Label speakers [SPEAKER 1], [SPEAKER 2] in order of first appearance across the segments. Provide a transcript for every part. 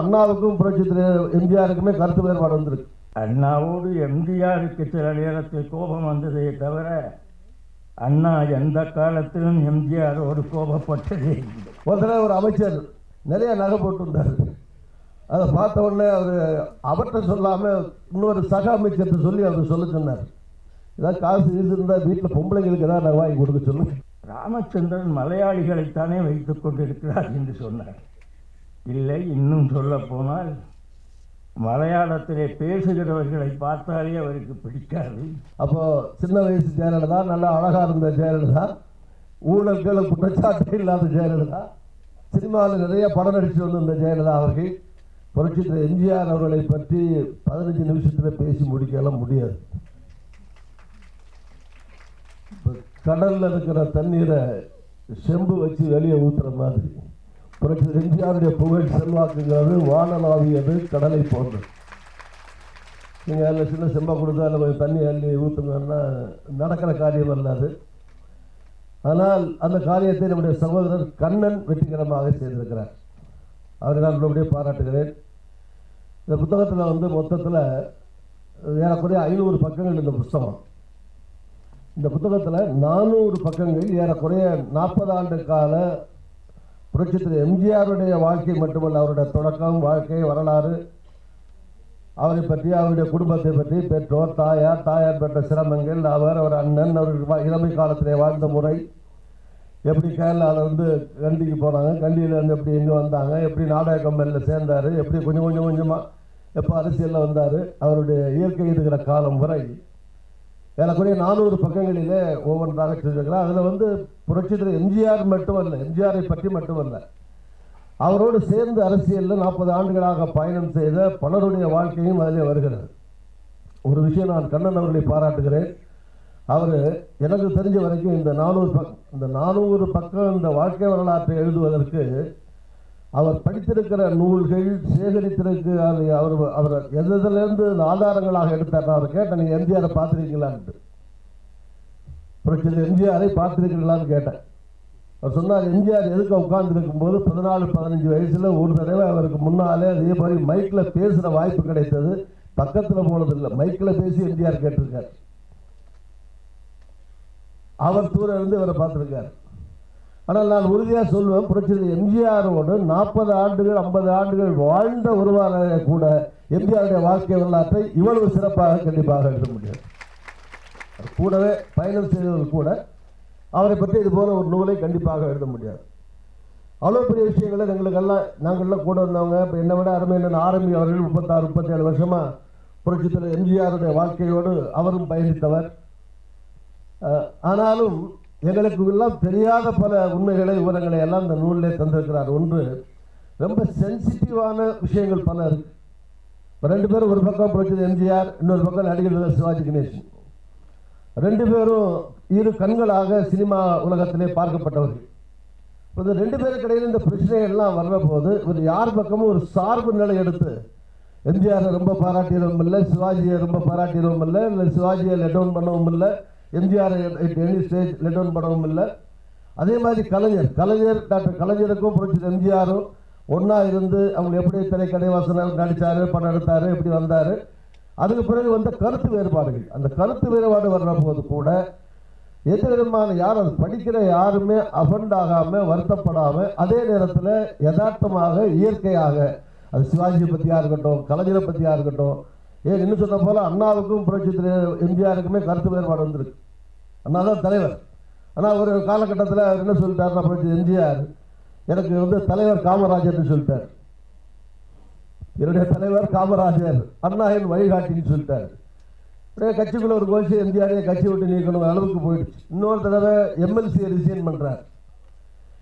[SPEAKER 1] அண்ணாவுக்கும் புரட்சி எம்ஜிஆருக்குமே கருத்து வேறுபாடு வந்திருக்கு.
[SPEAKER 2] அண்ணாவோடு எம்ஜிஆருக்கு சில நேரத்தில் கோபம் வந்ததே தவிர அண்ணா எந்த காலத்திலும் எம்ஜிஆரோடு கோபப்பட்டதே இல்லை.
[SPEAKER 1] ஒரு அமைச்சர் நிறைய நகை போட்டுருந்தார். அதை பார்த்த உடனே அவர்கிட்ட சொல்லாமல் இன்னொரு சக அமைச்சர்கிட்ட சொல்லி அவர் சொல்ல சொன்னார், ஏதாவது காசு இருந்தால் வீட்டில் பொம்பளைங்களுக்கு ஏதாவது நான் வாங்கி கொடுக்க சொல்லுங்க.
[SPEAKER 2] ராமச்சந்திரன் மலையாளிகளைத்தானே வைத்துக் கொண்டிருக்கிறார் என்று சொன்னார். இல்லை, இன்னும் சொல்ல போனால் மலையாளத்திலே பேசுகிறவர்களை பார்த்தாலே அவருக்கு பிடிக்காது.
[SPEAKER 1] அப்போ சின்ன வயசு ஜெயலலிதா, நல்லா அழகா இருந்த ஜெயலலிதா, ஊழல்களை குற்றச்சாட்டு இல்லாத ஜெயலலிதா, சினிமாவில் நிறைய படம் நடிச்சு வந்திருந்த ஜெயலலிதா அவர்கள் புரட்சி எம்ஜிஆர் அவர்களை பற்றி 15 நிமிஷத்தில் பேசி முடிக்கலாம் முடியாது. கடல்ல இருக்கிற தண்ணீரை செம்பு வச்சு வெளியே ஊத்துற மாதிரி புரட்சி எம்ஜிஆருடைய புகழ் செல்வாக்குங்கிறது வானலாவியது, கடலை போன்றது. நீங்கள் அதில் சின்ன செம்பை கொடுத்தா அதில் கொஞ்சம் தண்ணி அள்ளி ஊற்றுங்கன்னா நடக்கிற காரியம் அல்லாது. ஆனால் அந்த காரியத்தை நம்முடைய சகோதரர் கண்ணன் வெற்றிகரமாக செய்திருக்கிறார். அவரை நான் நல்லபடியே பாராட்டுகிறேன். இந்த புத்தகத்தில் மொத்தத்தில் ஏறக்குறைய 500 பக்கங்கள் இந்த புத்தகம். இந்த புத்தகத்தில் 400 பக்கங்கள் ஏறக்குறைய 40 ஆண்டு கால புரட்சி எம்ஜிஆருடைய வாழ்க்கை மட்டுமல்ல, அவருடைய தொடக்கம், வாழ்க்கை, வரலாறு, அவரை பற்றி, அவருடைய குடும்பத்தை பற்றி, பெற்றோர், தாயார் பெற்ற சிரமங்கள், அவர் அண்ணன், அவர் இளமை காலத்திலே வாழ்ந்த முறை, எப்படி கேரளாவிலேருந்து கண்டிக்கு போனாங்க, கண்டியிலேருந்து எப்படி எங்கே வந்தாங்க, எப்படி நாடக கம்பெனியில் சேர்ந்தார், எப்படி கொஞ்சம் கொஞ்சமாக எப்போ அரசியலில் வந்தார், அவருடைய இயற்கை இருக்கிற காலம் வரை ஏறக்குறைய 400 பக்கங்களிலே ஒவ்வொன்றாக சொல்லியிருக்கிறார். அதில் புரட்சி எம்ஜிஆர் மட்டுமல்ல, எம்ஜிஆரை பற்றி மட்டுமல்ல, அவரோடு சேர்ந்து அரசியலில் 40 ஆண்டுகளாக பயணம் செய்த பலருடைய வாழ்க்கையும் அதிலே வருகிறது. ஒரு விஷயம் நான் கண்ணன் அவர்களை பாராட்டுகிறேன். அவர் எனக்கு தெரிஞ்ச வரைக்கும் இந்த 400 பக்கம் இந்த வாழ்க்கை வரலாற்றை எழுதுவதற்கு அவர் படித்திருக்கிற நூல்கள், சேகரித்திருக்கு, அவர் எதிலிருந்து ஆதாரங்களாக எடுத்தார். அவர் கேட்டேன், நீங்கள் எம்ஜிஆரை பார்த்துருக்கீங்களான்ட்டு, புரட்சி எம்ஜிஆரை பார்த்துருக்கீங்களான்னு கேட்டேன். அவர் சொன்னார், எம்ஜிஆர் எதுக்கு உட்கார்ந்துருக்கும் போது 14-15 வயசில் ஒரு தடவை அவருக்கு முன்னாலே அதே மாதிரி மைக்கில் பேசுகிற வாய்ப்பு கிடைத்தது. பக்கத்தில் போனதில்லை, மைக்கில் பேசி எம்ஜிஆர் கேட்டிருக்கார். அவர் தூர இருந்து இவரை பார்த்துருக்கார். ஆனால் நான் உறுதியாக சொல்லுவேன், புரட்சி எம்ஜிஆரோடு 40 ஆண்டுகள் 50 ஆண்டுகள் வாழ்ந்த ஒருவரை கூட எம்ஜிஆருடைய வாழ்க்கை வரலாற்றை இவ்வளவு சிறப்பாக கண்டிப்பாக எழுத முடியாது. கூடவே பயணம் செய்தவர்கள் கூட அவரை பற்றி இது போல ஒரு நூலை கண்டிப்பாக எழுத முடியாது. அவ்வளோ பெரிய விஷயங்களை எங்களுக்கெல்லாம் நாங்கள்லாம் கூட வந்தவங்க. இப்போ என்னை விட அருமையான ஆரம்பி அவர்கள் 36-37 வருஷமாக புரட்சி எம்ஜிஆருடைய வாழ்க்கையோடு அவரும் பயணித்தவர். ஆனாலும் எங்களுக்கு எல்லாம் தெரியாத பல உண்மைகளை, விவரங்களை எல்லாம் இந்த நூலிலே தந்திருக்கிறார். ஒன்று, ரொம்ப சென்சிட்டிவான விஷயங்கள் பல இருக்கு. 2 பேரும், ஒரு பக்கம் புரட்சி எம்ஜிஆர், இன்னொரு பக்கம் நடிகர் சிவாஜி கணேசன். 2 பேரும் இரு கண்களாக சினிமா உலகத்திலே பார்க்கப்பட்டவர்கள். இந்த 2 பேருக்கு இடையில் இந்த பிரச்சனைகள்லாம் வர்ற போது ஒரு யார் பக்கமும் ஒரு சார்பு நிலை எடுத்து எம்ஜிஆரை ரொம்ப பாராட்டியதும் இல்லை, சிவாஜியை ரொம்ப பாராட்டியதும் இல்லை, இல்லை சிவாஜியை லெட் டவுன் பண்ணவும் இல்லை, MGR any stage let down பண்ணவும் இல்லை. அதே மாதிரி டாக்டர் கலைஞருக்கும் புரட்சி எம்ஜிஆரும் ஒன்றா இருந்து அவங்க எப்படி திரைக்கடை வசனம் நடித்தார், படம் எடுத்தார், எப்படி வந்தார். அதுக்கு பிறகு வந்த கருத்து வேறுபாடுகள், அந்த கருத்து வேறுபாடு வர்ற போது கூட எந்த விதமான யார் அது படிக்கிற யாருமே அஃபண்ட் ஆகாமல், வருத்தப்படாமல், அதே நேரத்தில் யதார்த்தமாக, இயற்கையாக, அது சிவாஜியை பற்றியாக இருக்கட்டும், கலைஞரை பற்றியாக இருக்கட்டும், இன்னும் சொன்ன போல அண்ணாவுக்கும் புரட்சி எம்ஜிஆருக்குமே கருத்து வேறுபாடு வந்திருக்கு. அண்ணா தான் தலைவர். ஆனால் ஒரு காலகட்டத்தில் அவர் என்ன சொல்லிட்டாருன்னா, புரட்சி எம்ஜிஆர் எனக்கு தலைவர் காமராஜர்னு சொல்லிட்டார். என்னுடைய தலைவர் காமராஜர், அண்ணா என் வழிகாட்டின்னு சொல்லிட்டார். கட்சிக்குள்ள ஒரு கோஷி எம்ஜிஆரையே கட்சி விட்டு நீக்கணும் அளவுக்கு போயிடுச்சு. இன்னொரு தடவை எம்எல்சியை ரிசைன் பண்ணுறார்.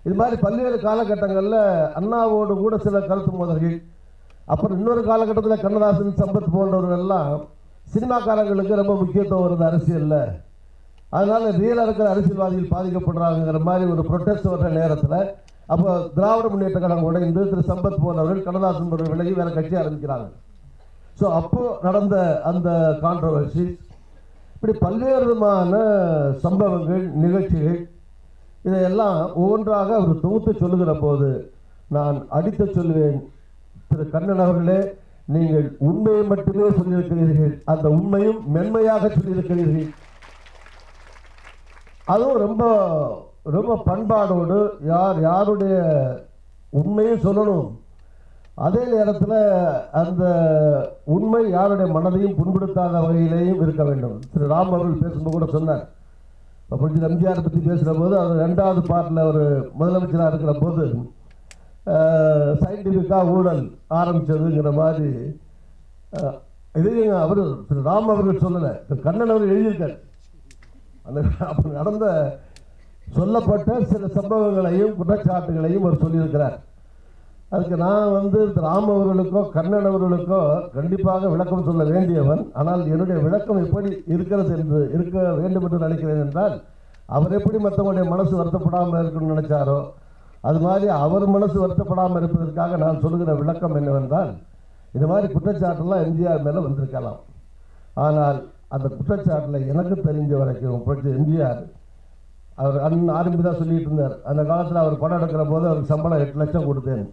[SPEAKER 1] இது மாதிரி பல்வேறு காலகட்டங்களில் அண்ணாவோடு கூட சில கருத்து மோதல்கள். அப்புறம் இன்னொரு காலகட்டத்தில் கண்ணதாசன், சம்பத் போன்றவர்கள் எல்லாம் சினிமாக்காரங்களுக்கு ரொம்ப முக்கியத்துவம் வருது அரசியலில், அதனால ரியலாக இருக்கிற அரசியல்வாதிகள் பாதிக்கப்படுறாங்கிற மாதிரி ஒரு ப்ரொட்டஸ்ட் வர்ற நேரத்தில் அப்போ திராவிட முன்னேற்ற கழகம் உடைந்து திரு சம்பத் போன்றவர்கள் கண்ணதாசன் போன்ற விலகி வேற கட்சி ஆரம்பிக்கிறாங்க. ஸோ அப்போ நடந்த அந்த கான்ட்ரவர்சி, இப்படி பல்வேறு விதமான சம்பவங்கள், நிகழ்ச்சிகள், இதையெல்லாம் ஒவ்வொன்றாக அவர் தொகுத்து சொல்லுகிற போது நான் அடித்து சொல்வேன், திரு கண்ணன் அவர்களே, நீங்கள் உண்மையை மட்டுமே சொல்லியிருக்கிறீர்கள், அந்த உண்மையும் மென்மையாக சொல்லியிருக்கிறீர்கள். அதுவும் ரொம்ப ரொம்ப பண்பாடோடு யாருடைய உண்மையும் சொல்லணும், அதே நேரத்தில் அந்த உண்மை யாருடைய மனதையும் புண்படுத்தாத வகையிலேயும் இருக்க வேண்டும். திரு ராம் அவர்கள் பேசும்போது கூட சொன்னார், கொஞ்சம் எம்ஜிஆர் பற்றி பேசுகிற போது அவர் 2வது பார்ட்டில் ஒரு முதலமைச்சராக இருக்கிற போது சயின்டிஃபிக்காக ஊழல் ஆரம்பித்ததுங்கிற மாதிரி இதையும் அவர் திரு ராம் அவர்கள் சொல்லலை, திரு கண்ணன் அவர்கள் எழுதியிருக்கார். அந்த அப்போ நடந்த சொல்லப்பட்ட சில சம்பவங்களையும் குற்றச்சாட்டுகளையும் அவர் சொல்லியிருக்கிறார். அதுக்கு நான் ராம் அவர்களுக்கோ கண்ணன் அவர்களுக்கோ கண்டிப்பாக விளக்கம் சொல்ல வேண்டியவன். ஆனால் என்னுடைய விளக்கம் எப்படி இருக்கிறது என்று இருக்க வேண்டும் என்று நினைக்கிறேன் என்றால், அவர் எப்படி மற்றவங்களுடைய மனசு வருத்தப்படாமல் இருக்கணும்னு நினைச்சாரோ அது மாதிரி அவர் மனசு வருத்தப்படாமல் இருப்பதற்காக நான் சொல்லுகிற விளக்கம் என்னவென்றால், இந்த மாதிரி குற்றச்சாட்டுலாம் எம்ஜிஆர் மேலே வந்திருக்கலாம். ஆனால் அந்த குற்றச்சாட்டில் எனக்கு தெரிஞ்ச வரைக்கும் எம்ஜிஆர் அவர் ஆரம்பி தான் சொல்லிட்டு இருந்தார். அந்த காலத்தில் அவர் படம் எடுக்கிற போது அவருக்கு சம்பளம் 8 லட்சம் கொடுத்தேன்.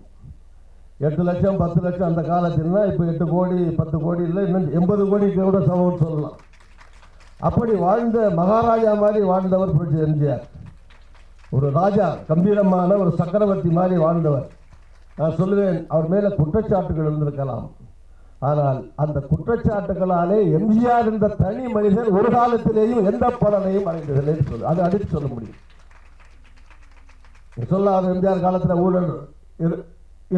[SPEAKER 1] 8 லட்சம் 10 லட்சம் அந்த காலத்தில்னா இப்போ 8 கோடி 10 கோடி இல்லை, இன்னும் 80 கோடிக்கு கூட சமம்னு சொல்லலாம். அப்படி வாழ்ந்த மகாராஜா மாதிரி வாழ்ந்தவர் புரட்சி எம்ஜிஆர். ஒரு ராஜா, கம்பீரமான ஒரு சக்கரவர்த்தி மாதிரி வாழ்ந்தவர். நான் சொல்லுவேன், அவர் மேலே குற்றச்சாட்டுகள் இருந்திருக்கலாம். ஆனால் அந்த குற்றச்சாட்டுகளாலே எம்ஜிஆர் என்ற தனி மனிதர் ஒரு காலத்திலேயும் எந்த பலனையும் அடைந்ததில்லை சொல்லு, அது அடித்து சொல்ல முடியும். சொல்லாத எம்ஜிஆர் காலத்தில் ஊழல்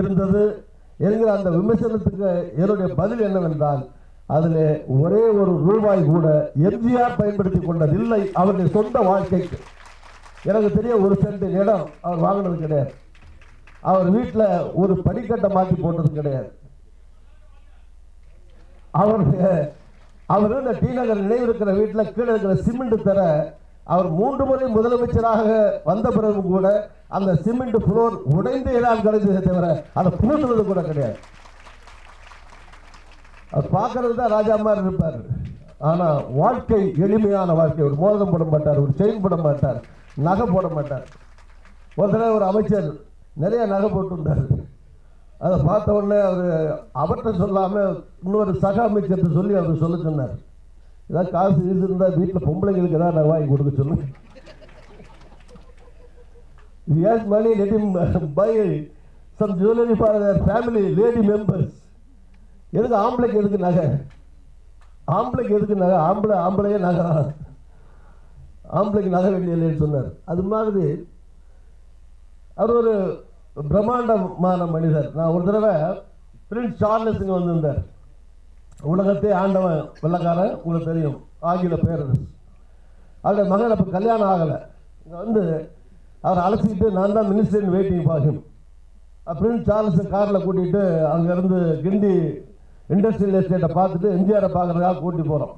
[SPEAKER 1] இருந்தது என்கிற அந்த விமர்சனத்துக்கு என்னுடைய பதில் என்னவென்றால், அதில் ஒரே ஒரு ரூபாய் கூட எம்ஜிஆர் பயன்படுத்தி கொண்டதில்லை அவருடைய சொந்த வாழ்க்கைக்கு. எனக்கு தெரிய ஒரு சென்ட் இடம் அவர் வாங்கினது கிடையாது. அவர் வீட்டில் ஒரு படிக்கட்டை மாற்றி போட்டது கிடையாது. அவர் இந்த டி நகர் நினைவு இருக்கிற வீட்டில் கீழே இருக்கிற சிமெண்ட் தர அவர் 3 முறை முதலமைச்சராக வந்த பிறகு கூட அந்த சிமெண்ட் புளோர் உடைந்து ஏதாவது கிடைச்சதே தவிர அதை பூசுறது கூட கிடையாது. அவர் பார்க்கறது தான் ராஜா மாதிரி இருப்பார். ஆனால் வாழ்க்கை எளிமையான வாழ்க்கை. ஒரு மோதிரம் போட மாட்டார், ஒரு செயின் போட மாட்டார், நகை போட மாட்டார். ஒரு தடவை ஒரு அமைச்சர் நிறைய நகை போட்டுருந்தார். அதை பார்த்த உடனே அவர்கிட்ட சொல்லாமல் இன்னொரு சக அமைச்சர்கிட்ட சொல்லி அவர் சொல்ல சொன்னார், ஏதாவது காசு இருந்தால் வீட்டில் பொம்பளைங்களுக்கு ஏதாவது நான் வாங்கி கொடுக்க சொல்லுங்க. Yes, money, let him buy some jewelry for their family, lady members. எதுக்கு ஆம்பளைக்கு எதுக்கு நகை? ஆம்பளைக்கு எதுக்கு நகை? ஆம்பளையே நகை, ஆம்பளைக்கு நகை வேண்டியதுன்னு சொன்னார். அது மாதிரி அவர் ஒரு பிரம்மாண்டமான மனிதர். நான் ஒரு தடவை பிரின்ஸ் சார்லஸ் இங்கே வந்திருந்தார். உலகத்தை ஆண்டவன் வெள்ளக்காரன், உங்களுக்கு தெரியும், ஆங்கில பேரரசு. அவருடைய மகன் அப்போ கல்யாணம் ஆகலை. இங்கே அவரை அழைச்சிக்கிட்டு நான் தான் மினிஸ்டர் இன் வெயிட்டிங் பாகும். பிரின்ஸ் சார்லஸை காரில் கூட்டிகிட்டு அங்கேருந்து கிண்டி இண்டஸ்ட்ரியல் எஸ்டேட்டை பார்த்துட்டு எம்ஜிஆரை பார்க்குறதுக்காக கூட்டி போகிறோம்.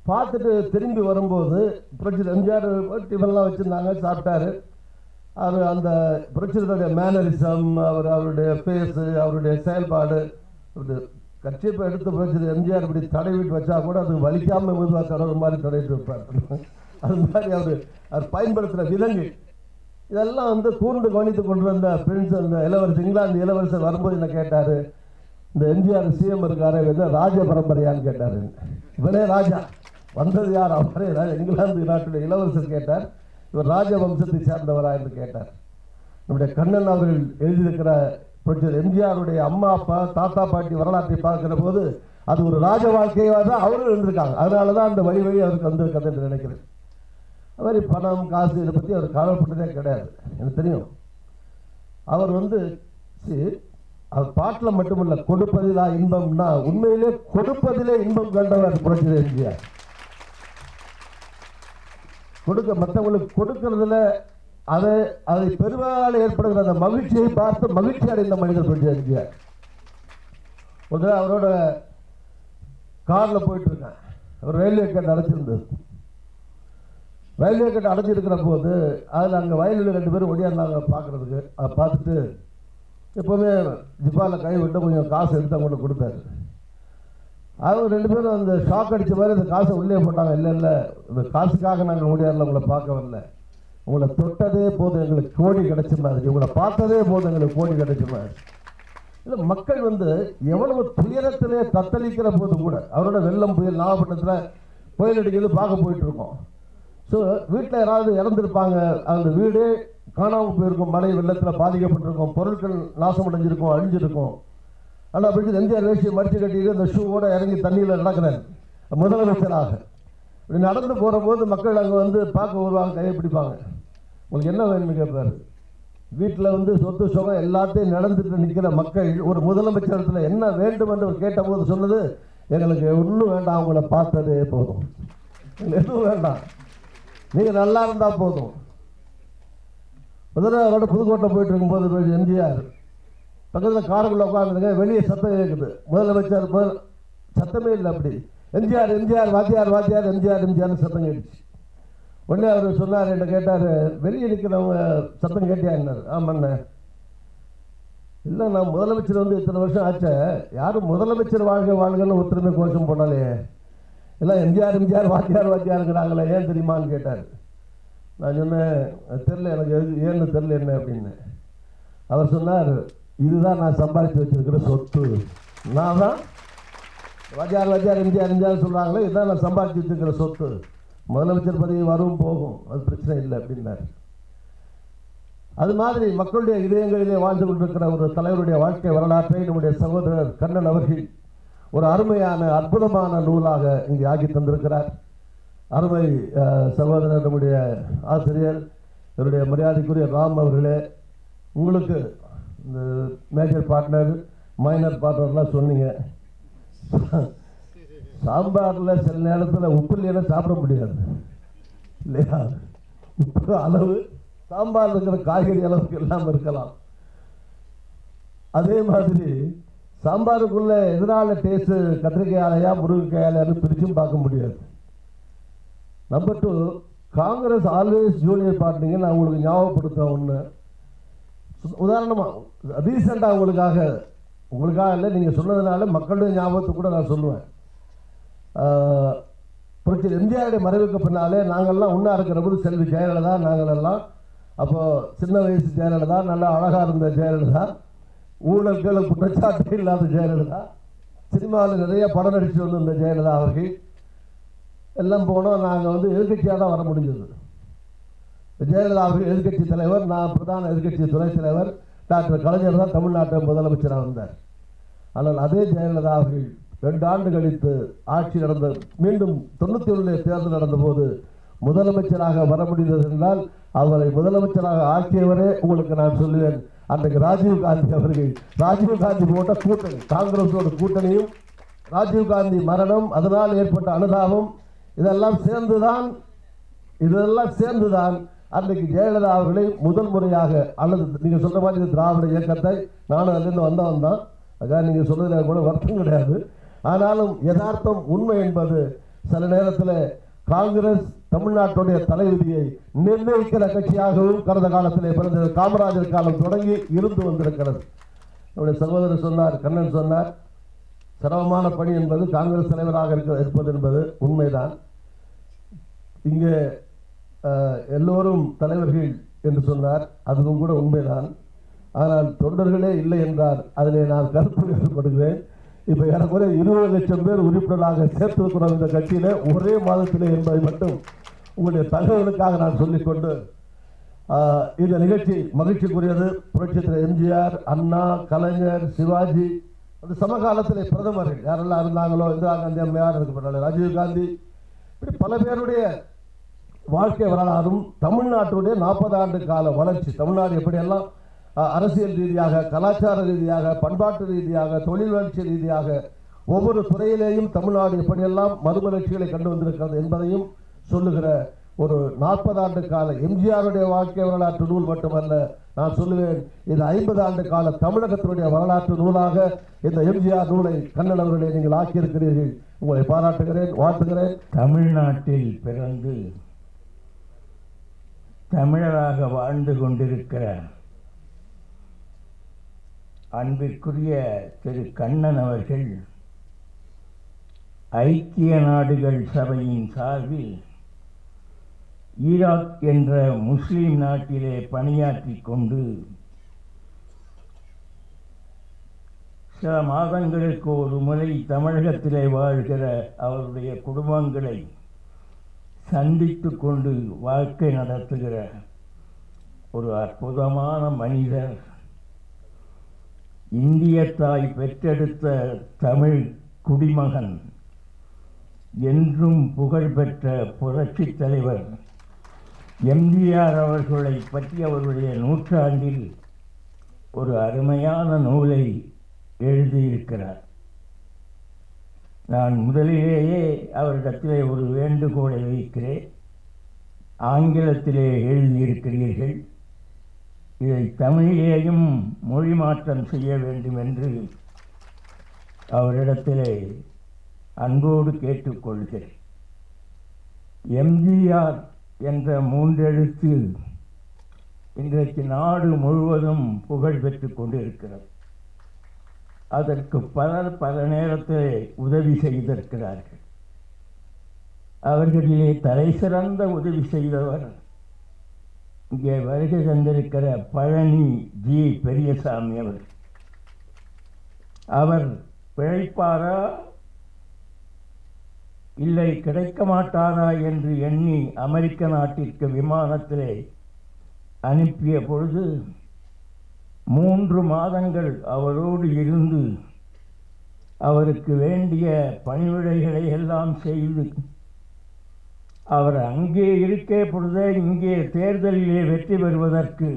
[SPEAKER 1] பார்த்துட்டு திரும்பி வரும்போது புரட்சி எம்ஜிஆர் டிஃபன்லாம் வச்சுருந்தாங்க, சாப்பிட்டாரு. அவர் அந்த புரட்சியருடைய மேனரிசம், அவருடைய ஃபேஸு, அவருடைய செயல்பாடு, கட்சிப்பை எடுத்து புரட்சி எம்ஜிஆர் இப்படி தடவிட்டு வச்சா கூட அது வலிக்காமல் மெதுவாக தடவை மாதிரி தடவிட்டு வைப்பார். அது மாதிரி அவர் பயன்படுத்துகிற விலங்கு இதெல்லாம் கூர்ந்து கவனித்து கொண்டு வந்த பிரின்ஸ், அந்த இளவரசர், இங்கிலாந்து இளவரசர் வரும்போது என்ன கேட்டார், இந்த எம்ஜிஆர் சிஎம் இருக்காரு, ராஜ பரம்பரையான்னு கேட்டார். இவனே ராஜா, வந்தது யார்? அவரே இங்கிலாந்து நாட்டுடைய இளவரசர் கேட்டார், இவர் ராஜவம்சத்தை சேர்ந்தவரா என்று கேட்டார். நம்முடைய கண்ணன் அவர்கள் எழுதியிருக்கிற எம்ஜிஆருடைய அம்மா அப்பா தாத்தா பாட்டி வரலாற்றை பார்க்கிற போது அது ஒரு ராஜ வாழ்க்கையாக தான் அவரும் இருந்திருக்காங்க. அதனால தான் அந்த வழி அவருக்கு வந்திருக்கிறது என்று நினைக்கிறேன். அது மாதிரி பணம் காசு இதை பற்றி அவர் கவலைப்பட்டதே கிடையாது. எனக்கு தெரியும். அவர் அவர் பாட்டில் மட்டுமல்ல, கொடுப்பதிலா இன்பம்னா உண்மையிலே கொடுப்பதிலே இன்பம் கண்டவர் புரட்சி எம்ஜிஆர். மற்றவங்களுக்கு கொடுக்கறதுல அதை பெருமாள் ஏற்படுகிற அந்த மகிழ்ச்சியை பார்த்து மகிழ்ச்சி அடைந்த மனிதர் புரட்சி எம்ஜிஆர். ஒரு அவரோட காரில் போயிட்டு இருக்கேன். அவர் ரயில்வே கேட் அடைச்சிருந்தது. ரயில்வே கேட் அடைச்சிருக்கிற போது அதில் அங்கே வயலில் 2 பேரும் ஒடியாந்தாங்க பார்க்குறதுக்கு. அதை பார்த்துட்டு எப்போவுமே ஜிப்பாவில் கை விட்டு கொஞ்சம் காசு எடுத்து அவங்கள்ட்ட கொடுத்தாரு. அவங்க 2 பேரும் அந்த ஷாக் அடித்த மாதிரி அந்த காசை உள்ளே போட்டாங்க. இல்லை இந்த காசுக்காக நாங்கள் முடியாதுல, உங்களை பார்க்க வரல, உங்களை தொட்டதே போதும் எங்களுக்கு கோடி கிடைச்ச மாதிரி, உங்களை பார்த்ததே போதும் எங்களுக்கு கோடி கிடைச்ச மாதிரி. இல்லை மக்கள் வந்து எவ்வளவு துயரத்திலே தத்தளிக்கிற போது கூட அவரோட வெள்ளம் புயல் நாகப்பட்டினத்தில் புயல் அடிக்கிறது பார்க்க போயிட்டு இருக்கோம். ஸோ வீட்டில் யாராவது இறந்துருப்பாங்க, அந்த வீடு காணாமல் போயிருக்கும், மழை வெள்ளத்தில் பாதிக்கப்பட்டிருக்கும், பொருட்கள் நாசமடைஞ்சிருக்கும், அழிஞ்சிருக்கும். ஆனால் அப்படி எம்ஜிஆர் வேஷ்டியை மடித்து கட்டிட்டு அந்த ஷூவோட இறங்கி தண்ணியில் நடக்கிறார் முதலமைச்சராக. இப்படி நடந்து போகிற போது மக்கள் அங்கே வந்து பார்க்க வருவாங்க, கையை பிடிப்பாங்க. உங்களுக்கு என்ன வேணும்னு கேட்பார். வீட்டில் வந்து சொத்து சுகம் எல்லாத்தையும் நடந்துட்டு நிற்கிற மக்கள் ஒரு முதலமைச்சரத்தில் என்ன வேண்டும் என்று கேட்டபோது சொன்னது, எங்களுக்கு ஒன்றும் வேண்டாம், அவங்கள பார்த்ததே போதும், எதுவும் வேண்டாம், நீங்கள் நல்லா இருந்தால் போதும். முதல்வரோட புதுக்கோட்டை போயிட்டு இருக்கும்போது எம்ஜிஆர் பக்கத்தில் காருக்குள்ள உட்காந்துருங்க, வெளியே சத்தம் கேட்குது. முதலமைச்சர் சத்தமே இல்லை, அப்படி எம்ஜிஆர் எம்ஜிஆர் வாத்தியார் வாத்தியார் எம்ஜிஆர் எம்ஜிஆர்னு சத்தம் கேட்டுச்சு. உடனே அவர் சொன்னார், என்ன கேட்டார், வெளியே நிற்கிறவங்க சத்தம் கேட்டியா என்னார். ஆமாண்ண. இல்லை, நான் முதலமைச்சர் வந்து இத்தனை வருஷம் ஆச்ச, யாரும் முதலமைச்சர் வாழ்க வாழ்கன்னு ஒருத்தருமே கோஷம் போனாலே, எல்லாம் எம்ஜிஆர் எம்ஜிஆர் வாத்தியார் வாத்தியாருங்கிறாங்களே, ஏன் தெரியுமான்னு கேட்டார். நான் சொன்னேன், தெரில, எனக்கு ஏன்னு தெரில என்ன அப்படின்னு. அவர் சொன்னார், இதுதான் நான் சம்பாதிச்சு வச்சிருக்கிற சொத்து. நான் தான் வாத்தியார் வாத்தியார் எம்ஜிஆர் எம்ஜிஆர் சொல்கிறாங்களே, இதுதான் நான் சம்பாதிச்சு வச்சிருக்கிற சொத்து. முதலமைச்சர் பதவி வரும் போகும், அது பிரச்சனை இல்லை அப்படின்னார். அது மாதிரி மக்களுடைய இதயங்களிலே வாழ்ந்து கொண்டிருக்கிற ஒரு தலைவருடைய வாழ்க்கை வரலாற்றை நம்முடைய சகோதரர் கண்ணன் அவர்கள் ஒரு அருமையான அற்புதமான நூலாக இங்கே ஆக்கி தந்திருக்கிறார். அருமை சகோதரர் நம்முடைய ஆசிரியர் என்னுடைய மரியாதைக்குரிய ராம் அவர்களே, உங்களுக்கு இந்த மேஜர் பார்ட்னர் மைனர் பார்ட்னர்லாம் சொன்னீங்க. சாம்பாரில் சில நேரத்தில் உப்பு இல்லைன்னா சாப்பிட முடியாது இல்லையா? உப்பு அளவு சாம்பார் இருக்கிற காய்கறி அளவுக்கு எல்லாம் இருக்கலாம். அதே மாதிரி சாம்பாருக்குள்ள எதிரான டேஸ்ட்டு கத்திரிக்காயாலையா முருங்கைக்காயாலையான்னு பிரிச்சும் பார்க்க முடியாது. நம்பர் 2, காங்கிரஸ் ஆல்வேஸ் ஜூனியர் பார்ட்டிங்க. நான் உங்களுக்கு ஞாபகப்படுத்த ஒன்று உதாரணமாக ரீசெண்டாக உங்களுக்காக இல்லை, நீங்கள் சொன்னதுனால மக்களுடைய ஞாபகத்தை கூட நான் சொல்லுவேன். புரட்சி எம்ஜிஆருடைய மறைவுக்கு பின்னாலே நாங்கள்லாம் ஒன்றா இருக்கிற போது செல்வி ஜெயலலிதா, நாங்களெல்லாம் அப்போது சின்ன வயசு ஜெயலலிதா, நல்லா அழகாக இருந்த ஜெயலலிதா, ஊழல்கள் குற்றச்சாட்டு இல்லாத ஜெயலலிதா, சினிமாவில் நிறைய படம் நடித்து வந்திருந்த ஜெயலலிதா அவர்கள் எல்லாம் போனோம். நாங்கள் வந்து எதிர்கட்சியாக தான் வர முடிஞ்சது. ஜெயலலிதா அவர்கள் எதிர்கட்சி தலைவர், நான் பிரதான எதிர்கட்சி துணைத் தலைவர். டாக்டர் கலைஞர் தான் தமிழ்நாட்டு முதலமைச்சராக இருந்தார். ஆனால் அதே ஜெயலலிதா அவர்கள் 2 ஆண்டு கழித்து ஆட்சி நடந்த மீண்டும் 91 தேர்தல் நடந்தபோது முதலமைச்சராக வர முடிந்தது என்றால் அவரை முதலமைச்சராக ஆக்கியவரே உங்களுக்கு நான் சொல்லுவேன், அன்றைக்கு ராஜீவ்காந்தி அவர்கள். ராஜீவ்காந்தி போட்ட கூட்டணி, காங்கிரஸோட கூட்டணியும் ராஜீவ்காந்தி மரணம், அதனால் ஏற்பட்ட அனுதாபம், இதெல்லாம் சேர்ந்துதான் அன்றைக்கு ஜெயலலிதா அவர்களை முதல் முறையாக, அல்லது நீங்கள் சொல்ற மாதிரி திராவிட இயக்கத்தை, நானும் அதுலேருந்து வந்தவன் தான், அதாக நீங்கள் சொல்றதுல கூட வருத்தம் கிடையாது. ஆனாலும் யதார்த்தம் உண்மை என்பது சில நேரத்தில் காங்கிரஸ் தமிழ்நாட்டுடைய தலைவிதியை நிர்ணயிக்கிற கட்சியாகவும் கடந்த காலத்திலே பிறந்த காமராஜர் காலம் தொடங்கி இருந்து வந்திருக்கிறது. நம்முடைய சகோதரர் சொன்னார், கண்ணன் சொன்னார், சிரமமான பணி என்பது காங்கிரஸ் தலைவராக இருப்பது என்பது உண்மைதான். இங்கே எல்லோரும் தலைவர்கள் என்று சொன்னார், அதுவும் கூட உண்மைதான். ஆனால் தொண்டர்களே இல்லை என்றார், அதிலே நான் கருத்து வேறுபடுகிறேன். இப்போ எனக்குரிய 20 லட்சம் பேர் உறுப்பினராக சேர்த்திருக்கிறோம் இந்த கட்சியில் ஒரே மாதத்திலே என்பதை மட்டும் உங்களுடைய தகவலுக்காக நான் சொல்லிக்கொண்டு, இந்த நிகழ்ச்சி மகிழ்ச்சிக்குரியது. புரட்சித் எம்ஜிஆர், அண்ணா, கலைஞர், சிவாஜி, அந்த சமகாலத்திலே பிரதமர்கள் யாரெல்லாம் இருந்தாங்களோ, இந்திரா காந்தி அம்மையார் இருக்கப்பட்டாங்க, ராஜீவ்காந்தி, இப்படி பல பேருடைய வாழ்க்கை வரலாறும் தமிழ்நாட்டுடைய 40 ஆண்டு கால வளர்ச்சி, தமிழ்நாடு எப்படியெல்லாம் அரசியல் ரீதியாக, கலாச்சார ரீதியாக, பண்பாட்டு ரீதியாக, தொழில் வளர்ச்சி ரீதியாக ஒவ்வொரு துறையிலேயும் தமிழ்நாடு எப்படியெல்லாம் மறுமலர்ச்சிகளை கண்டு வந்திருக்கிறது என்பதையும் சொல்லுகிற ஒரு 40 ஆண்டு கால எம்ஜிஆருடைய வாழ்க்கை வரலாற்று நூல் மட்டுமல்ல, நான் சொல்லுவேன் இது 50 ஆண்டு கால தமிழகத்தினுடைய வரலாற்று நூலாக இந்த எம்ஜிஆர் நூலை கண்ணன் அவர்களை நீங்கள் ஆக்கியிருக்கிறீர்கள். உங்களை பாராட்டுகிறேன், வாழ்த்துகிறேன்.
[SPEAKER 2] தமிழ்நாட்டில் பிறந்து தமிழராக வாழ்ந்து கொண்டிருக்கிற அன்பிற்குரிய திரு கண்ணன் அவர்கள் ஐக்கிய நாடுகள் சபையின் சார்பில் ஈராக் என்ற முஸ்லிம் நாட்டிலே பணியாற்றி கொண்டு சில மாதங்களுக்கு ஒரு முறை தமிழகத்திலே வாழ்கிற அவருடைய குடும்பங்களை சந்தித்து கொண்டு வாழ்க்கை நடத்துகிற ஒரு அற்புதமான மனிதர். இந்திய தாய் பெற்றெடுத்த தமிழ் குடிமகன், என்றும் புகழ்பெற்ற புரட்சித் தலைவர் எம்ஜிஆர் அவர்களை பற்றி அவருடைய நூற்றாண்டில் ஒரு அருமையான நூலை எழுதியிருக்கிறார். நான் முதலிலேயே அவரிடத்திலே ஒரு வேண்டுகோளை வைக்கிறேன். ஆங்கிலத்திலே எழுதியிருக்கிறீர்கள், இதை தமிழிலேயும் மொழி மாற்றம் செய்ய வேண்டும் என்று அவரிடத்திலே அன்போடு கேட்டுக்கொள்கிறேன். எம்ஜிஆர் என்ற மூன்றெழுத்து இன்றைக்கு நாடு முழுவதும் புகழ் பெற்று கொண்டிருக்கிறது. அதற்கு பலர் பல நேரத்தில் உதவி செய்திருக்கிறார்கள். அவர்களிலே தலை சிறந்த உதவி செய்தவர் இங்கே வருகை தந்திருக்கிற பழனி ஜி பெரியசாமி அவர். அவர் பிழைப்பாரா இல்லை கிடைக்க மாட்டாரா என்று எண்ணி அமெரிக்க நாட்டிற்கு விமானத்திலே அனுப்பிய பொழுது 3 மாதங்கள் அவரோடு இருந்து அவருக்கு வேண்டிய பணிவிடைகளை எல்லாம் செய்து அவர் அங்கே இருக்கே பொழுதே இங்கே தேர்தலிலே வெற்றி பெறுவதற்கு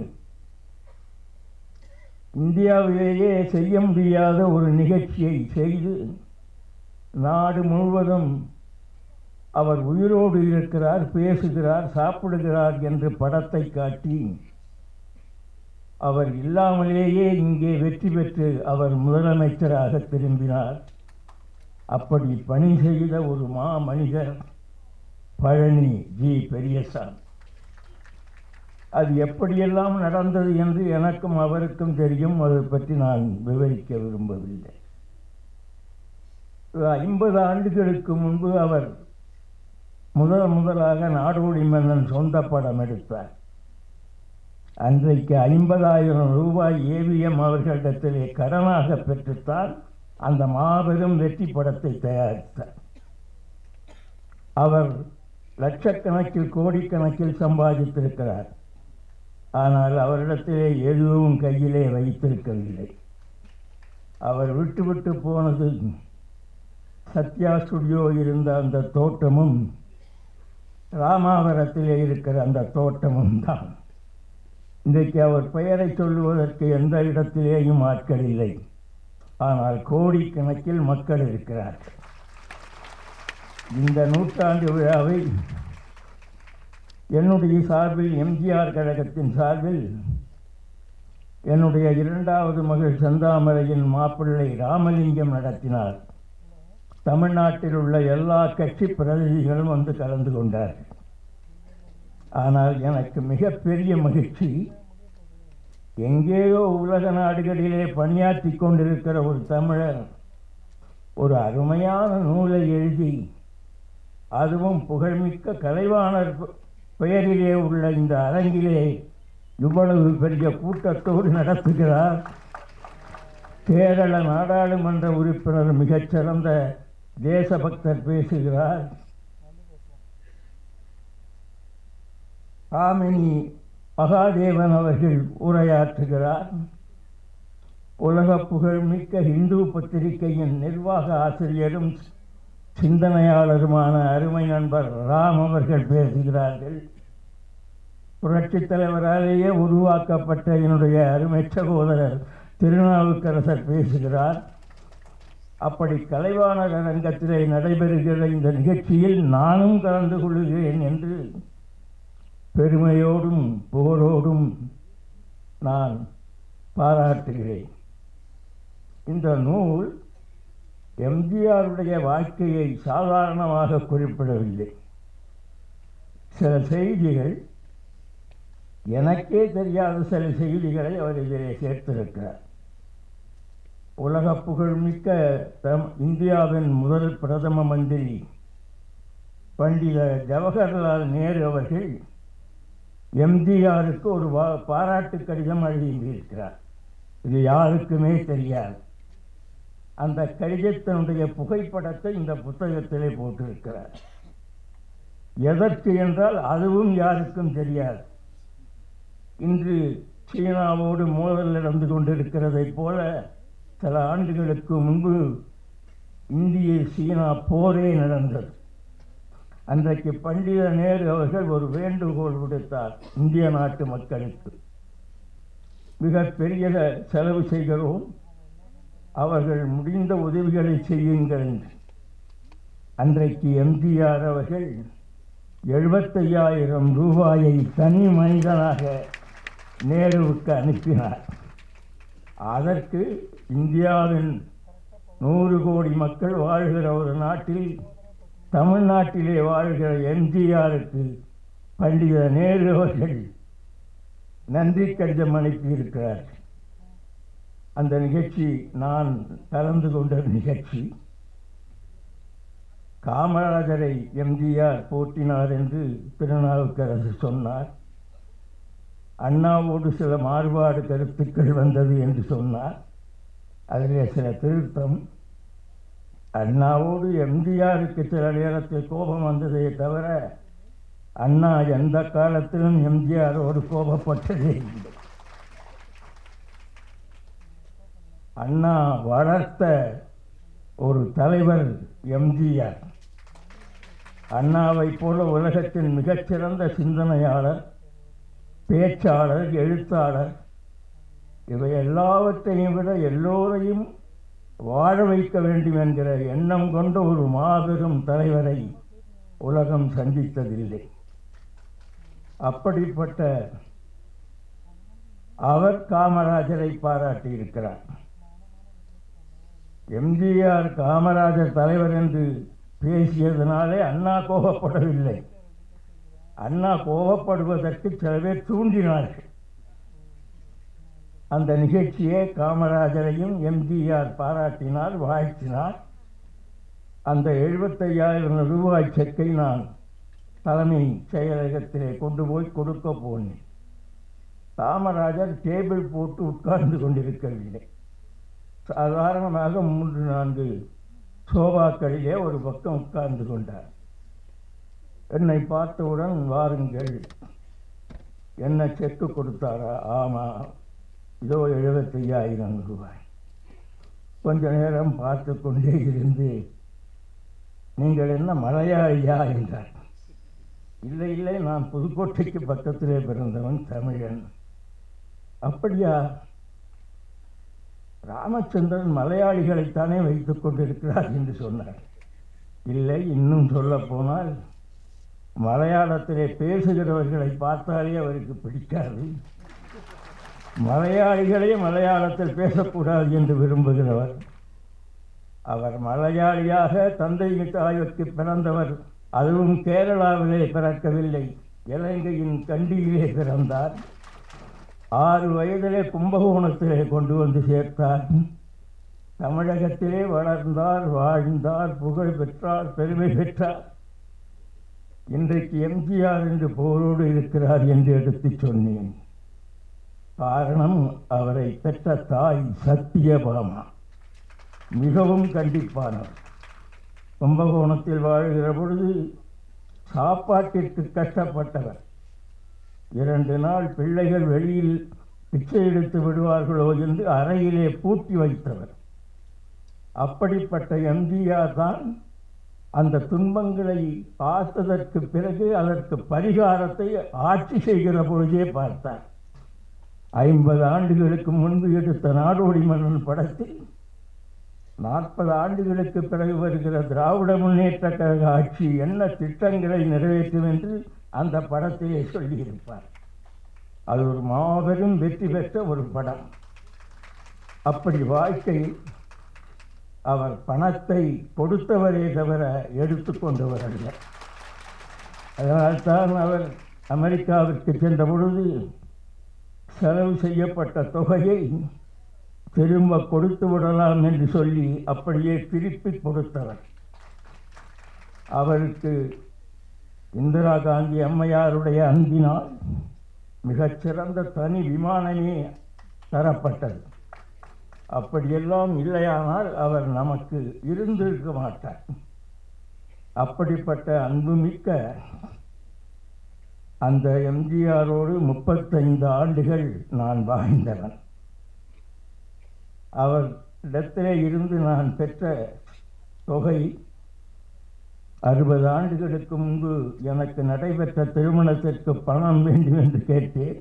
[SPEAKER 2] இந்தியாவிலேயே செய்ய முடியாத ஒரு நிகழ்ச்சியை செய்து நாடு முழுவதும் அவர் உயிரோடு இருக்கிறார், பேசுகிறார், சாப்பிடுகிறார் என்று படத்தை காட்டி அவர் இல்லாமலேயே இங்கே வெற்றி பெற்று அவர் முதலமைச்சராக திரும்பினார். அப்படி பணி செய்த ஒரு மனிதர் பழனி ஜி பெரியசாமி. அது எப்படியெல்லாம் நடந்தது என்று எனக்கும் அவருக்கும் தெரியும். அதை பற்றி நான் விவரிக்க விரும்பவில்லை. 50 ஆண்டுகளுக்கு முன்பு அவர் முதலாக நாடோடி மன்னன் சொந்த படம் எடுத்தார். அன்றைக்கு 50,000 ரூபாய் ஏவிஎம் அவர்களிடத்திலே கடனாக பெற்றுத்தான் அந்த மாபெரும் வெற்றி படத்தை தயாரித்தார். அவர் லட்சக்கணக்கில் கோடிக்கணக்கில் சம்பாதித்திருக்கிறார். ஆனால் அவரிடத்திலே எதுவும் கையிலே வைத்திருக்கவில்லை. அவர் விட்டு போனது சத்யா ஸ்டுடியோ இருந்த அந்த தோட்டமும் ராமாவரத்திலே இருக்கிற அந்த தோட்டமும் தான். இன்றைக்கு அவர் பெயரை சொல்லுவதற்கு எந்த இடத்திலேயும் ஆட்கள் இல்லை. ஆனால் கோடிக்கணக்கில் மக்கள் இருக்கிறார்கள். இந்த நூற்றாண்டு விழாவை என்னுடைய சார்பில், எம்ஜிஆர் கழகத்தின் சார்பில், என்னுடைய 2வது மகள் செந்தாமரையின் மாப்பிள்ளை ராமலிங்கம் நடத்தினார். தமிழ்நாட்டில் உள்ள எல்லா கட்சி பிரதிநிதிகளும் வந்து கலந்து கொண்டார்கள். ஆனால் எனக்கு மிகப்பெரிய மகிழ்ச்சி, எங்கேயோ உலக நாடுகளிலே பணியாற்றி கொண்டிருக்கிற ஒரு தமிழர் ஒரு அருமையான நூலை எழுதி, அதுவும் புகழ்மிக்க கலைவாணர் பெயரிலே உள்ள இந்த அரங்கிலே இவ்வளவு பெரிய கூட்டத்தோடு நடத்துகிறார். கேரள நாடாளுமன்ற உறுப்பினர், மிகச்சிறந்த தேசபக்தர் பேசுகிறார். ஆமினி மகாதேவன் அவர்கள் உரையாற்றுகிறார். உலக புகழ்மிக்க இந்து பத்திரிகையின் நிர்வாக ஆசிரியரும் சிந்தனையாளருமான அருமை நண்பர் ராம் அவர்கள் பேசுகிறார்கள். புரட்சித் தலைவராலேயே உருவாக்கப்பட்ட என்னுடைய அருமை சகோதரர் திருநாவுக்கரசர் பேசுகிறார். அப்படி கலைவாணர் அரங்கத்திலே நடைபெறுகிற இந்த நிகழ்ச்சியில் நானும் கலந்து கொள்கிறேன் என்று பெருமையோடும் புகழோடும் நான் பாராட்டுகிறேன். இந்த நூல் எம்ஜிஆருடைய வாழ்க்கையை சாதாரணமாக குறிப்பிடவில்லை. சில செய்திகள், எனக்கே தெரியாத சில செய்திகளை அவர் இதிலே சேர்த்திருக்கிறார். உலக புகழ்மிக்க இந்தியாவின் முதல் பிரதம மந்திரி பண்டித ஜவஹர்லால் நேரு அவர்கள் எம்ஜிஆருக்கு ஒரு பாராட்டு கடிதம் எழுதியிருக்கிறார். இது யாருக்குமே தெரியாது. அந்த கடிதத்தினுடைய புகைப்படத்தை இந்த புத்தகத்திலே போட்டிருக்கிறார். எதற்கு என்றால் அதுவும் யாருக்கும் தெரியாது. இன்று சீனாவோடு மோதல் நடந்து கொண்டிருக்கிறதைப் போல சில ஆண்டுகளுக்கு முன்பு இந்திய சீனா போரே நடந்தது. அன்றைக்கு பண்டித நேரு அவர்கள் ஒரு வேண்டுகோள் விடுத்தார் இந்திய நாட்டு மக்களுக்கு. மிகப்பெரிய செலவு செய்கிறோம், அவர்கள் முடிந்த உதவிகளை செய்யுங்கள் என்று. அன்றைக்கு எம்ஜிஆர் அவர்கள் 75,000 ரூபாயை தனி மனிதனாக நேருவுக்கு அனுப்பினார். அதற்கு இந்தியாவின் 100 கோடி மக்கள் வாழ்கிற ஒரு நாட்டில், தமிழ்நாட்டிலே வாழ்கிற எம்ஜிஆருக்கு பண்டித நேரு அவர்கள் நன்றி கடிதம் அனுப்பியிருக்கிறார். அந்த நிகழ்ச்சி நான் கலந்து கொண்ட நிகழ்ச்சி. காமராஜரை எம்ஜிஆர் போற்றினார் என்று திருநாவுக்கரசு சொன்னார். அண்ணாவோடு சில மாறுபாடு கருத்துக்கள் வந்தது என்று சொன்னார். அதிலே சில திருத்தம். அண்ணாவோடு எம்ஜிஆருக்கு சில நேரத்தில் கோபம் வந்ததே தவிர அண்ணா எந்த காலத்திலும் எம்ஜிஆரோடு கோபப்பட்டதே இல்லை. அண்ணா வளர்த்த ஒரு தலைவர் எம்ஜிஆர். அண்ணாவை போல உலகத்தின் மிகச்சிறந்த சிந்தனையாளர், பேச்சாளர், எழுத்தாளர், இவை எல்லாவற்றையும் விட எல்லோரையும் வாழ வைக்க வேண்டும் என்கிற எண்ணம் கொண்ட ஒரு மாபெரும் தலைவரை உலகம் சந்தித்ததில்லை. அப்படிப்பட்ட அவர் காமராஜரை பாராட்டியிருக்கிறார். எம்ஜிஆர் காமராஜர் தலைவர் என்று பேசியதனாலே அண்ணா கோபப்படவில்லை. அண்ணா கோபப்படுவதற்கு சில பேர் தூண்டினார்கள். அந்த நிகழ்ச்சியை காமராஜரையும் எம்ஜிஆர் பாராட்டினார், வாழ்த்தினார். அந்த 75,000 ரூபாய் செக்கை நான் தலைமை செயலகத்திலே கொண்டு போய் கொடுக்க போனேன். காமராஜர் டேபிள் போட்டு உட்கார்ந்து கொண்டிருக்கவில்லை. சாதாரணமாக 3-4 சோபாக்களிலே ஒரு பக்கம் உட்கார்ந்து கொண்டார். என்னை பார்த்தவுடன் வாருங்கள், என்ன செக்கு கொடுத்தாரா? ஆமாம், இதோ 75,000 ரூபாய். கொஞ்ச நேரம் பார்த்து கொண்டே இருந்து, நீங்கள் என்ன மலையாளியா என்றார். இல்லை இல்லை, நான் புதுக்கோட்டைக்கு பக்கத்திலே பிறந்தவன், தமிழன். அப்படியா? ராமச்சந்திரன் மலையாளிகளைத்தானே வைத்துக் கொண்டிருக்கிறார் என்று சொன்னார். இல்லை, இன்னும் சொல்ல போனால் மலையாளத்திலே பேசுகிறவர்களை பார்த்தாலே அவருக்கு பிடிக்காது. மலையாளிகளே மலையாளத்தில் பேசக்கூடாது என்று விரும்புகிறவர். அவர் மலையாளியாக தந்தை தாய்க்கு பிறந்தவர். அதுவும் கேரளாவிலே பிறக்கவில்லை, இலங்கையின் கண்டியிலே பிறந்தார். 6 வயதிலே கும்பகோணத்திலே கொண்டு வந்து சேர்த்தார். தமிழகத்திலே வளர்ந்தார், வாழ்ந்தார், புகழ் பெற்றார், பெருமை பெற்றார். இன்றைக்கு எம்ஜிஆர் என்று போரோடு இருக்கிறார் என்று எடுத்துச் சொன்னேன். காரணம், அவரை பெற்ற தாய் சத்தியபாமா மிகவும் கண்டிப்பானவர். கும்பகோணத்தில் வாழ்கிற பொழுது சாப்பாட்டிற்கு கஷ்டப்பட்டவர். 2 நாள் பிள்ளைகள் வெளியில் பிச்சை எடுத்து விடுவார்களோ என்று அறையிலே பூட்டி வைத்தவர். அப்படிப்பட்ட எம்ஜிஆர் தான் அந்த துன்பங்களை பார்த்ததற்கு பிறகு அதற்கு பரிகாரத்தை ஆட்சி செய்கிற பொழுதே பார்த்தார். 50 ஆண்டுகளுக்கு முன்பு எடுத்த நாடோடி மன்னன் படத்தில் 40 ஆண்டுகளுக்கு பிறகு வருகிற திராவிட முன்னேற்ற கழக ஆட்சி என்ன திட்டங்களை நிறைவேற்றும் என்று அந்த படத்திலே சொல்லியிருப்பார். அது ஒரு மாபெரும் வெற்றி பெற்ற ஒரு படம். அப்படி வாழ்க்கையில் அவர் பணத்தை கொடுத்தவரே தவிர எடுத்துக்கொண்டவர் அல்ல. அதனால்தான் அவர் அமெரிக்காவிற்கு சென்ற பொழுது செலவு செய்யப்பட்ட தொகையை திரும்ப கொடுத்து விடலாம் என்று சொல்லி அப்படியே திருப்பி கொடுத்தவர். அவருக்கு இந்திரா காந்தி அம்மையாருடைய அன்பினால் மிகச்சிறந்த தனி விமானமே தரப்பட்டது. அப்படியெல்லாம் இல்லையானால் அவர் நமக்கு இருந்திருக்க மாட்டார். அப்படிப்பட்ட அன்புமிக்க அந்த எம்ஜிஆரோடு 35 ஆண்டுகள் நான் வாழ்ந்தவன். அவரிடத்திலே இருந்து நான் பெற்ற தொகை 60 ஆண்டுகளுக்கு முன்பு எனக்கு நடைபெற்ற திருமணத்திற்கு பணம் வேண்டும் என்று கேட்டேன்.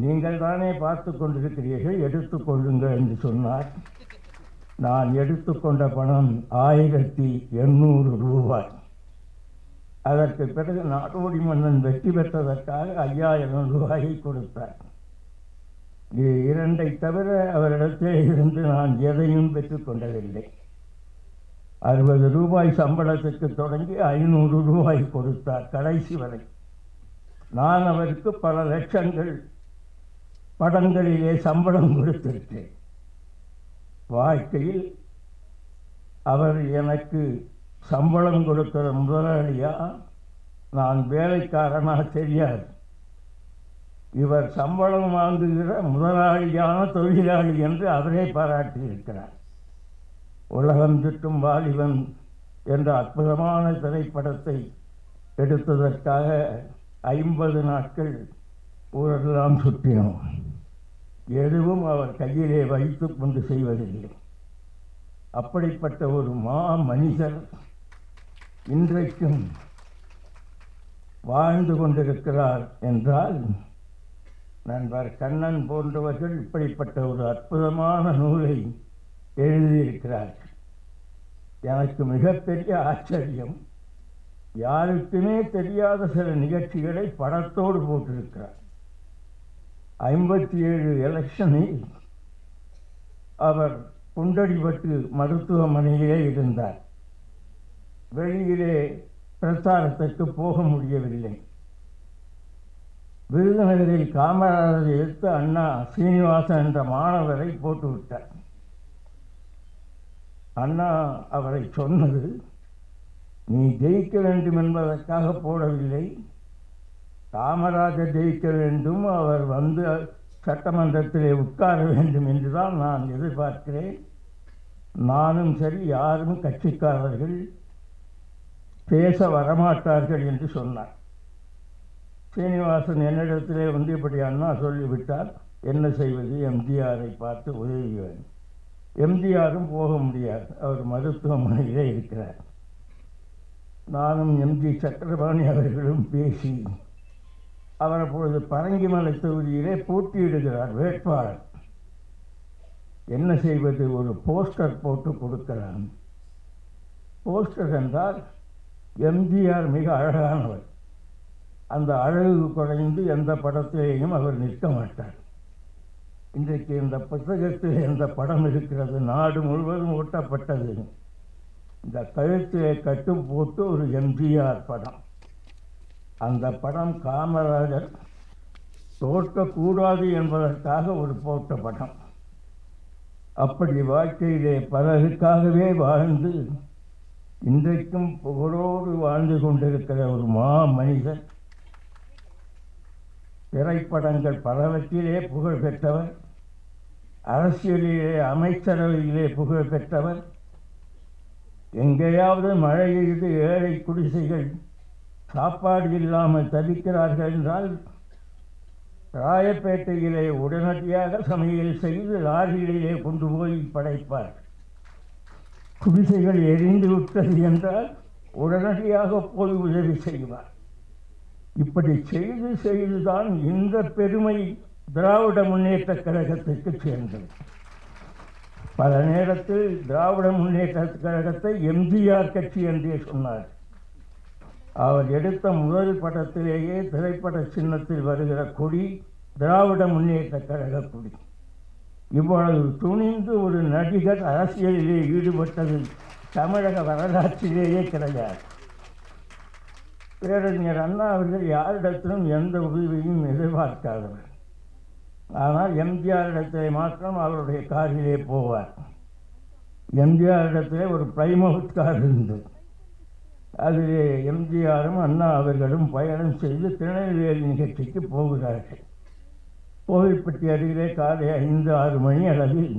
[SPEAKER 2] நீங்கள் தானே பார்த்து கொண்டிருக்கிறீர்கள், எடுத்துக்கொள்ளுங்கள் என்று சொன்னார். நான் எடுத்துக்கொண்ட பணம் 1800 ரூபாய். அதற்கு பிறகு நாடோடி மன்னன் வெற்றி பெற்றதற்காக 5000 ரூபாயை கொடுத்தார். இது இரண்டை தவிர அவரிடத்தில் இருந்து நான் எதையும் பெற்றுக்கொண்டதில்லை. 60 ரூபாய் சம்பளத்துக்கு தொடங்கி 500 ரூபாய் கொடுத்தார் கடைசி வரை. நான் அவருக்கு பல லட்சங்கள் படங்களிலே சம்பளம் கொடுத்திருக்கேன். வாழ்க்கையில் அவர் எனக்கு சம்பளம் கொடுக்கிற முதலாளியா நான் வேலைக்காரனா தெரியாது. இவர் சம்பளம் வாங்குகிற முதலாளியான தொழிலாளி என்று அவரே பாராட்டியிருக்கிறார். உலகம் சுற்றும் வாலிபன் என்ற அற்புதமான திரைப்படத்தை எடுத்ததற்காக 50 நாட்கள் ஊரெல்லாம் சுற்றினோம். எதுவும் அவர் கையிலே வைத்து கொண்டு செய்வதில்லை. அப்படிப்பட்ட ஒரு மனிதர் இன்றைக்கும் வாழ்ந்து கொண்டிருக்கிறார் என்றால் நண்பர் கண்ணன் போன்றவர்கள் இப்படிப்பட்ட ஒரு அற்புதமான நூலை எழுதியிருக்கிறார்கள். எனக்கு மிகப்பெரிய ஆச்சரியம், யாருக்குமே தெரியாத சில நிகழ்ச்சிகளை படத்தோடு போட்டிருக்கிறார். 57 எலெக்ஷனில் அவர் குண்டடிபட்டு மருத்துவமனையிலே இருந்தார். வெளியிலே பிரச்சாரத்திற்கு போக முடியவில்லை. விருதுநகரில் காமராஜரை எடுத்து அண்ணா சீனிவாசன் என்ற மாணவரை போட்டுவிட்டார். அண்ணா அவரை சொன்னது, நீ ஜெயிக்க வேண்டும் என்பதற்காக போடவில்லை, காமராஜர் ஜெயிக்க வேண்டும், அவர் வந்து சட்டமன்றத்திலே உட்கார வேண்டும் என்றுதான் நான் எதிர்பார்க்கிறேன். நானும் சரி, யாரும் கட்சிக்காரர்கள் பேச வரமாட்டார்கள் என்று சொன்னார். சீனிவாசன் என்னிடத்திலே வந்து இப்படி அண்ணா சொல்லிவிட்டார், என்ன செய்வது, எம்ஜிஆரை பார்த்து உதவி வேண்டும். எம்ஜிஆரும் போக முடியாது, அவர் மருத்துவமனையிலே இருக்கிறார். நானும் எம்ஜி சக்கரபாணி அவர்களும் பேசி அவர் அப்பொழுது பரங்கிமலை தொகுதியிலே போட்டியிடுகிறார் வேட்பாளர். என்ன செய்வது, ஒரு போஸ்டர் போட்டு கொடுக்கலாம். போஸ்டர் என்றால் எம்ஜிஆர் மிக அழகானவர், அந்த அழகு குறைந்து எந்த படத்திலேயும் அவர் நிற்க மாட்டார். இன்றைக்கு இந்த புத்தகத்தில் எந்த படம் இருக்கிறது, நாடு முழுவதும் ஒட்டப்பட்டது. இந்த கழுத்திலே கட்டு போட்டு ஒரு எம்ஜிஆர் படம். அந்த படம் காமராஜர் தோற்கக்கூடாது என்பதற்காக ஒரு போட்ட படம். அப்படி வாழ்க்கையிலே பலருக்காகவே வாழ்ந்து இன்றைக்கும் புகழோடு வாழ்ந்து கொண்டிருக்கிற ஒரு மனிதர். திரைப்படங்கள் பலவற்றிலே புகழ் பெற்றவர், அரசியலிலே அமைச்சரவையிலே புகழ் பெற்றவர். எங்கேயாவது மழையிட்டு ஏழை குடிசைகள் சாப்பாடு இல்லாமல் தவிக்கிறார்கள் என்றால் ராயப்பேட்டையிலே உடனடியாக சமையல் செய்து லாரியிலே கொண்டு போய் படைப்பார். குடிசைகள் எரிந்து விட்டது என்றால் உடனடியாக போய் உதவி செய்வார். இப்படி செய்து செய்துதான் இந்த பெருமை திராவிட முன்னேற்ற கழகத்திற்கு சேர்ந்தது. பல நேரத்தில் திராவிட முன்னேற்ற கழகத்தை எம்ஜிஆர் கட்சி என்றே சொன்னார். அவர் எடுத்த முதல் படத்திலேயே திரைப்பட சின்னத்தில் வருகிற கொடி திராவிட முன்னேற்ற கழக கொடி. இவ்வளவு துணிந்து ஒரு நடிகர் அரசியலிலே ஈடுபட்டது தமிழக வரலாற்றிலேயே கிடையாது. பேரறிஞர் அண்ணா அவர்கள் யாரிடத்திலும் எந்த உதவியும் எதிர்பார்க்காதவர். ஆனால் எம்ஜிஆரிடத்திலே மாத்திரம் அவருடைய காரிலே போவார். எம்ஜிஆரிடத்திலே ஒரு பிளைமவுத் கார் இருந்தது. அதிலே எம்ஜிஆரும் அண்ணா அவர்களும் பயணம் செய்து திருநெல்வேலி நிகழ்ச்சிக்கு போகிறார்கள். கோவில்பட்டி அருகிலே காலை 5-6 மணி அளவில்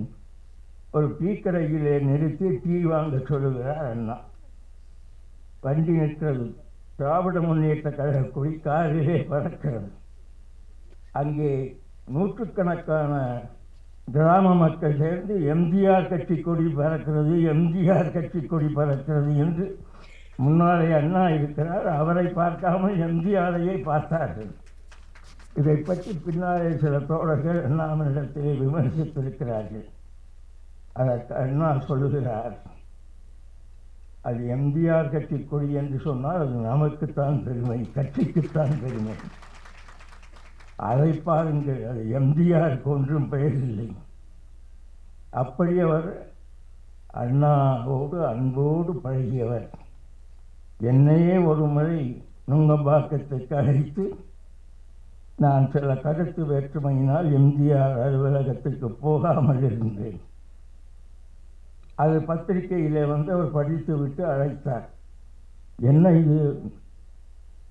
[SPEAKER 2] ஒரு டீக்கடையிலே நிறுத்தி டீ வாங்க சொல்லுகிறார் அண்ணா. வண்டி நிற்கிறது. திராவிட முன்னேற்ற கழக கொடி காரிலே பறக்கிறது. அங்கே நூற்றுக்கணக்கான கிராம மக்கள் சேர்ந்து எம்ஜிஆர் கட்சி கொடி பறக்கிறது, எம்ஜிஆர் கட்சி கொடி பறக்கிறது என்று முன்னாலே அண்ணா இருக்கிறார். அவரை பார்க்காமல் எம்ஜிஆரையே பார்த்தார்கள். இதை பற்றி பின்னாலே சில தோழர்கள் அண்ணாமனிடத்திலே விமர்சித்திருக்கிறார்கள். அதற்கு அண்ணா சொல்லுகிறார், அது எம்ஜிஆர் கட்சி கொடி என்று சொன்னால் அது நமக்குத்தான் பெருமை, கட்சிக்குத்தான் பெருமை. அதை பாருங்கள், அது எம்ஜிஆருக்கு ஒன்றும் பெயரில்லை. அப்படி அவர் அண்ணாவோடு அன்போடு பழகியவர். என்னையே ஒரு முறை நுங்கம்பாக்கத்துக்கு அழைத்து நான் சில கருத்து வேற்றுமையினால் எம்ஜிஆர் அலுவலகத்துக்கு போகாமல் இருந்தேன். அது பத்திரிகையிலே வந்து அவர் படித்து விட்டு அழைத்தார். என்ன இது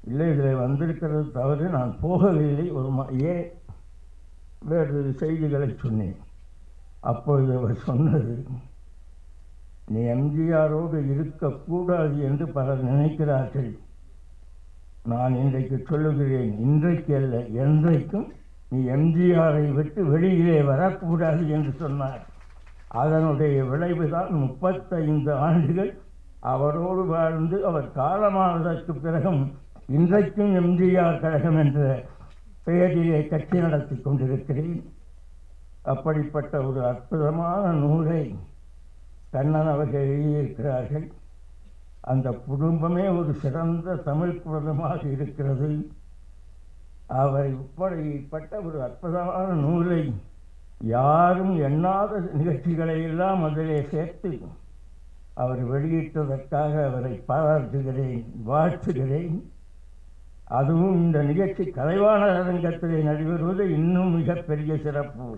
[SPEAKER 2] இல்லை, இதில் வந்திருக்கிறது தவறு, நான் போகவில்லை, வேறு செய்திகளை சொன்னேன். அப்பொழுது அவர் சொன்னது, நீ எம்ஜிஆரோடு இருக்கக்கூடாது என்று பலர் நினைக்கிறார்கள். நான் இன்றைக்கு சொல்லுகிறேன், இன்றைக்கு அல்ல என்றைக்கும் நீ எம்ஜிஆரை விட்டு வெளியிலே வரக்கூடாது என்று சொன்னார். அதனுடைய விளைவுதான் 35 ஆண்டுகள் அவரோடு வாழ்ந்து அவர் காலமானதற்கு பிறகும் இன்றைக்கும் எம்ஜிஆர் கழகம் என்ற பெயரிலே கட்சி நடத்தி கொண்டிருக்கிறேன். அப்படிப்பட்ட ஒரு அற்புதமான நூலை கண்ணன் அவர்கள் எழுதியிருக்கிறார்கள். அந்த குடும்பமே ஒரு சிறந்த தமிழ் குடும்பமாக இருக்கிறது. அவர் இப்படிப்பட்ட ஒரு அற்புதமான நூலை யாரும் எண்ணாத நிகழ்ச்சிகளை எல்லாம் அதிலே சேர்த்து அவர் வெளியிட்டதற்காக அவரை பாராட்டுகிறேன், வாழ்த்துகிறேன். அதுவும் இந்த நிகழ்ச்சி கலைவாணர் அரங்கத்திலே நடைபெறுவது இன்னும் மிகப்பெரிய சிறப்பு.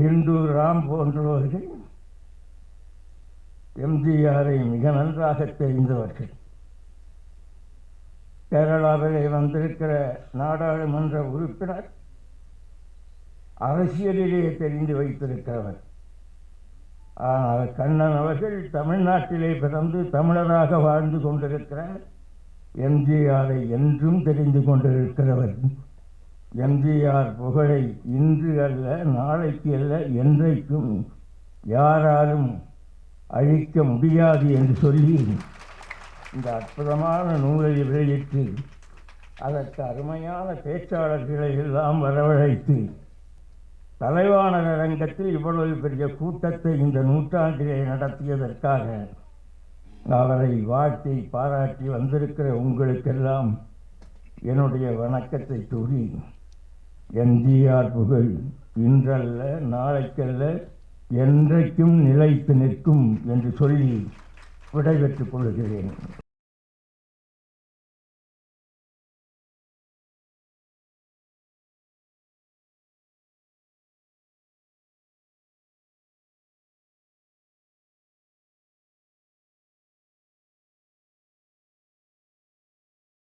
[SPEAKER 2] இந்து ராம் போன்றவர்கள் எம்ஜிஆரை மிக நன்றாக தெரிந்தவர்கள். கேரளாவிலே வந்திருக்கிற நாடாளுமன்ற உறுப்பினர் அரசியலிலே தெரிந்து வைத்திருக்கிறவர். ஆனால் கண்ணன் அவர்கள் தமிழ்நாட்டிலே பிறந்து தமிழராக வாழ்ந்து கொண்டிருக்கிறார். எம்ஜிஆரை என்றும் தெரிந்து கொண்டிருக்கிறவர். எம்ஜிஆர் புகழை இன்று அல்ல, நாளைக்கு அல்ல, என்றைக்கும் யாராலும் அழிக்க முடியாது என்று சொல்லி இந்த அற்புதமான நூலை வெளியிட்டு அதற்கு அருமையான பேச்சாளர்களை எல்லாம் வரவழைத்து கலைவாணர் அரங்கத்தில் இவ்வளவு பெரிய கூட்டத்தை இந்த நூற்றாண்டிலே நடத்தியதற்காக அவரை வாழ்த்தி பாராட்டி வந்திருக்கிற உங்களுக்கெல்லாம் என்னுடைய வணக்கத்தை கூறி, எம்ஜிஆர் புகழ் இன்றல்ல, நாளைக்கல்ல, என்றைக்கும் நிலைத்து நிற்கும் என்று சொல்லி விடைபெற்றுக் கொள்கிறேன்.